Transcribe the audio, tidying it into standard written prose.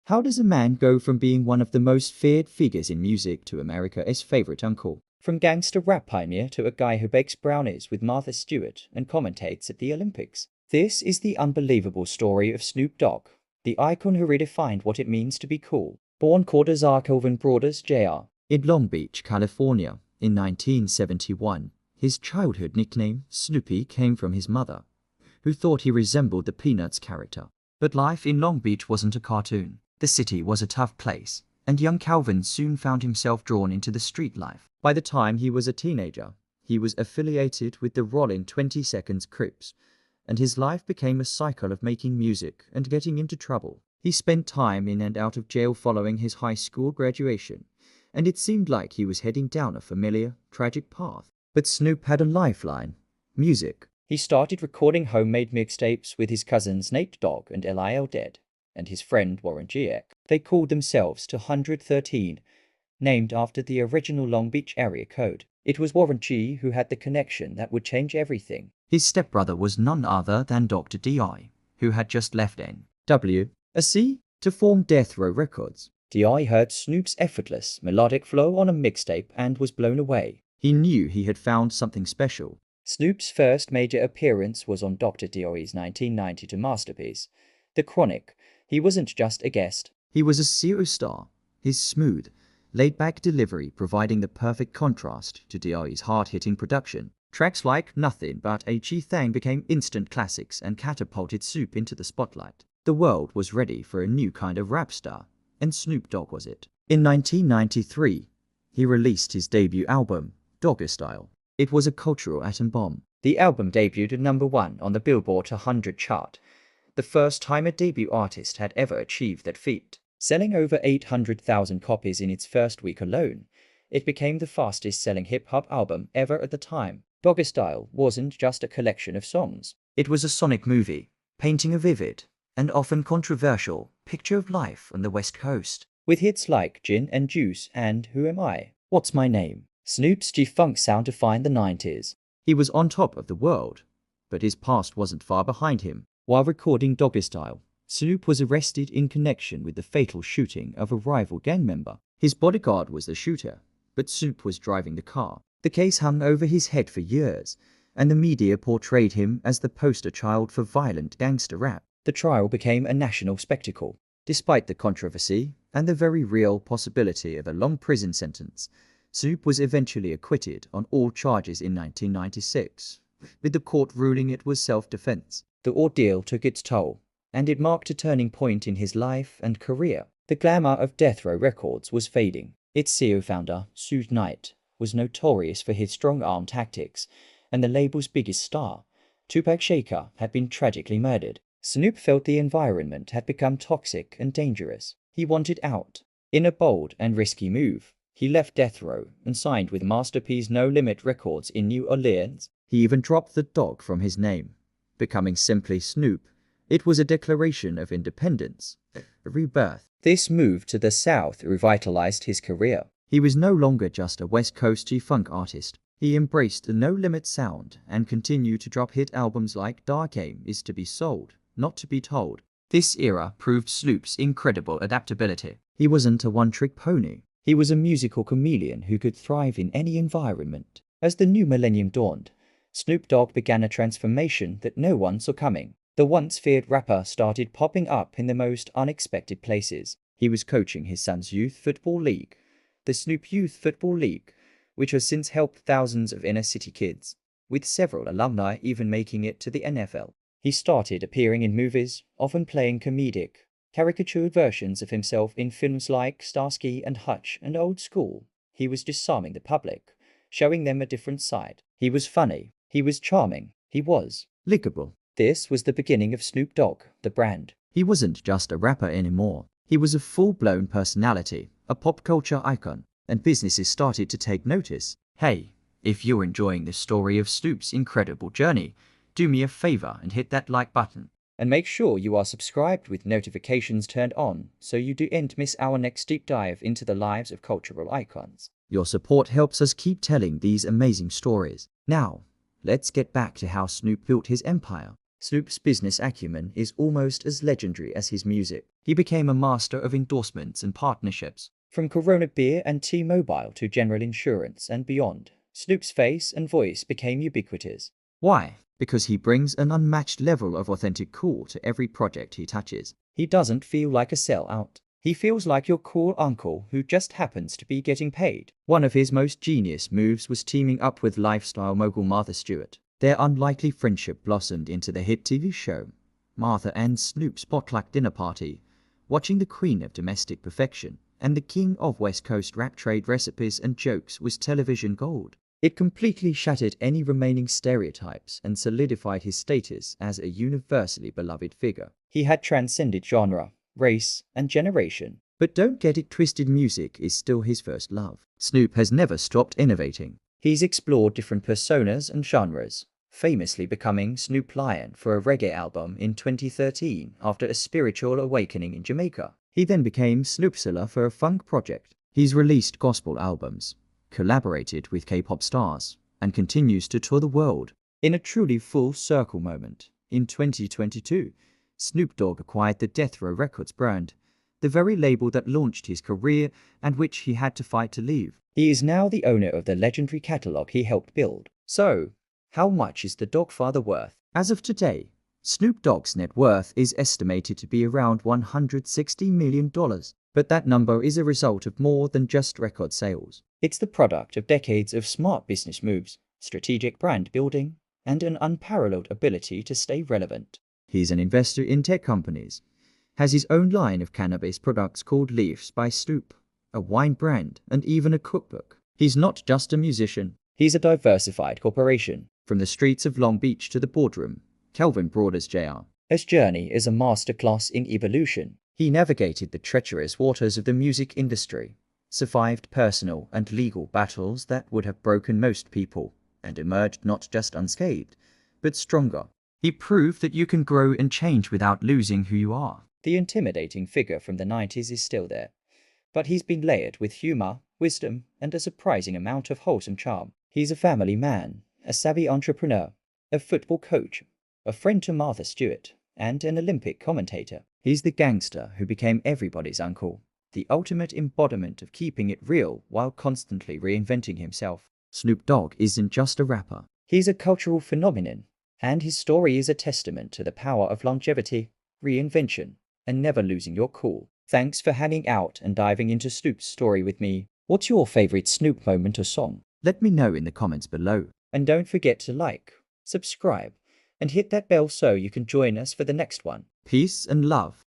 How does a man go from being one of the most feared figures in music to America's favorite uncle? From gangster rap pioneer to a guy who bakes brownies with Martha Stewart and commentates at the Olympics. This is the unbelievable story of Snoop Dogg, the icon who redefined what it means to be cool. Born Calvin Broadus Jr. in Long Beach, California, in 1971, his childhood nickname, Snoopy, came from his mother, who thought he resembled the Peanuts character. But life in Long Beach wasn't a cartoon. The city was a tough place, and young Calvin soon found himself drawn into the street life. By the time he was a teenager, he was affiliated with the Rollin' 20 Seconds Crips, and his life became a cycle of making music and getting into trouble. He spent time in and out of jail following his high school graduation, and it seemed like he was heading down a familiar, tragic path. But Snoop had a lifeline: music. He started recording homemade mixtapes with his cousins Nate Dogg and Lil Dead, and his friend Warren G. They called themselves 213, named after the original Long Beach area code. It was Warren G who had the connection that would change everything. His stepbrother was none other than Dr. D.I., who had just left N.W.A.C. to form Death Row Records. D.I. heard Snoop's effortless, melodic flow on a mixtape and was blown away. He knew he had found something special. Snoop's first major appearance was on Dr. D.I.'s 1992 masterpiece, The Chronic. He wasn't just a guest. He was a serious star, his smooth, laid-back delivery providing the perfect contrast to D.I.'s hard-hitting production. Tracks like Nothing But a G-Thang became instant classics and catapulted Snoop into the spotlight. The world was ready for a new kind of rap star, and Snoop Dogg was it. In 1993, he released his debut album, Doggystyle. It was a cultural atom bomb. The album debuted at #1 on the Billboard 100 chart, the first time a debut artist had ever achieved that feat. Selling over 800,000 copies in its first week alone, it became the fastest-selling hip-hop album ever at the time. Doggystyle wasn't just a collection of songs. It was a sonic movie, painting a vivid, and often controversial, picture of life on the West Coast. With hits like Gin and Juice and Who Am I? What's My Name? Snoop's G-Funk sound defined the 90s. He was on top of the world, but his past wasn't far behind him. While recording Doggystyle, Snoop was arrested in connection with the fatal shooting of a rival gang member. His bodyguard was the shooter, but Snoop was driving the car. The case hung over his head for years, and the media portrayed him as the poster child for violent gangster rap. The trial became a national spectacle. Despite the controversy and the very real possibility of a long prison sentence, Snoop was eventually acquitted on all charges in 1996, with the court ruling it was self-defense. The ordeal took its toll, and it marked a turning point in his life and career. The glamour of Death Row Records was fading. Its CEO founder, Suge Knight, was notorious for his strong-arm tactics, and the label's biggest star, Tupac Shakur, had been tragically murdered. Snoop felt the environment had become toxic and dangerous. He wanted out. In a bold and risky move, he left Death Row and signed with Masterpiece No Limit Records in New Orleans. He even dropped the dog from his name, becoming simply Snoop. It was a declaration of independence, a rebirth. This move to the South revitalized his career. He was no longer just a West Coast G-Funk artist. He embraced the no-limit sound and continued to drop hit albums like Dark Aim Is to Be Sold, Not to Be Told. This era proved Snoop's incredible adaptability. He wasn't a one-trick pony. He was a musical chameleon who could thrive in any environment. As the new millennium dawned, Snoop Dogg began a transformation that no one saw coming. The once feared rapper started popping up in the most unexpected places. He was coaching his son's youth football league, the Snoop Youth Football League, which has since helped thousands of inner-city kids, with several alumni even making it to the NFL. He started appearing in movies, often playing comedic, caricatured versions of himself in films like Starsky and Hutch and Old School. He was disarming the public, showing them a different side. He was funny, he was charming, he was likable. This was the beginning of Snoop Dogg, the brand. He wasn't just a rapper anymore. He was a full-blown personality, a pop culture icon, and businesses started to take notice. Hey, if you're enjoying the story of Snoop's incredible journey, do me a favor and hit that like button. And make sure you are subscribed with notifications turned on so you don't miss our next deep dive into the lives of cultural icons. Your support helps us keep telling these amazing stories. Now, let's get back to how Snoop built his empire. Snoop's business acumen is almost as legendary as his music. He became a master of endorsements and partnerships. From Corona Beer and T-Mobile to General Insurance and beyond, Snoop's face and voice became ubiquitous. Why? Because he brings an unmatched level of authentic cool to every project he touches. He doesn't feel like a sellout. He feels like your cool uncle who just happens to be getting paid. One of his most genius moves was teaming up with lifestyle mogul Martha Stewart. Their unlikely friendship blossomed into the hit TV show, Martha and Snoop's Potluck Dinner Party. Watching the queen of domestic perfection and the king of West Coast rap trade recipes and jokes was television gold. It completely shattered any remaining stereotypes and solidified his status as a universally beloved figure. He had transcended genre, race, and generation. But don't get it twisted, music is still his first love. Snoop has never stopped innovating. He's explored different personas and genres, famously becoming Snoop Lion for a reggae album in 2013 after a spiritual awakening in Jamaica. He then became Snoopzilla for a funk project. He's released gospel albums, collaborated with K-pop stars, and continues to tour the world. In a truly full circle moment, in 2022, Snoop Dogg acquired the Death Row Records brand, the very label that launched his career and which he had to fight to leave. He is now the owner of the legendary catalog he helped build. So, how much is the Dogfather worth? As of today, Snoop Dogg's net worth is estimated to be around $160 million. But that number is a result of more than just record sales. It's the product of decades of smart business moves, strategic brand building, and an unparalleled ability to stay relevant. He's an investor in tech companies, has his own line of cannabis products called Leafs by Snoop, a wine brand, and even a cookbook. He's not just a musician. He's a diversified corporation. From the streets of Long Beach to the boardroom, Calvin Broadus Jr. His journey is a masterclass in evolution. He navigated the treacherous waters of the music industry, survived personal and legal battles that would have broken most people, and emerged not just unscathed, but stronger. He proved that you can grow and change without losing who you are. The intimidating figure from the 90s is still there, but he's been layered with humor, wisdom, and a surprising amount of wholesome charm. He's a family man, a savvy entrepreneur, a football coach, a friend to Martha Stewart, and an Olympic commentator. He's the gangster who became everybody's uncle, the ultimate embodiment of keeping it real while constantly reinventing himself. Snoop Dogg isn't just a rapper. He's a cultural phenomenon, and his story is a testament to the power of longevity, reinvention, and never losing your cool. Thanks for hanging out and diving into Snoop's story with me. What's your favorite Snoop moment or song? Let me know in the comments below. And don't forget to like, subscribe, and hit that bell so you can join us for the next one. Peace and love.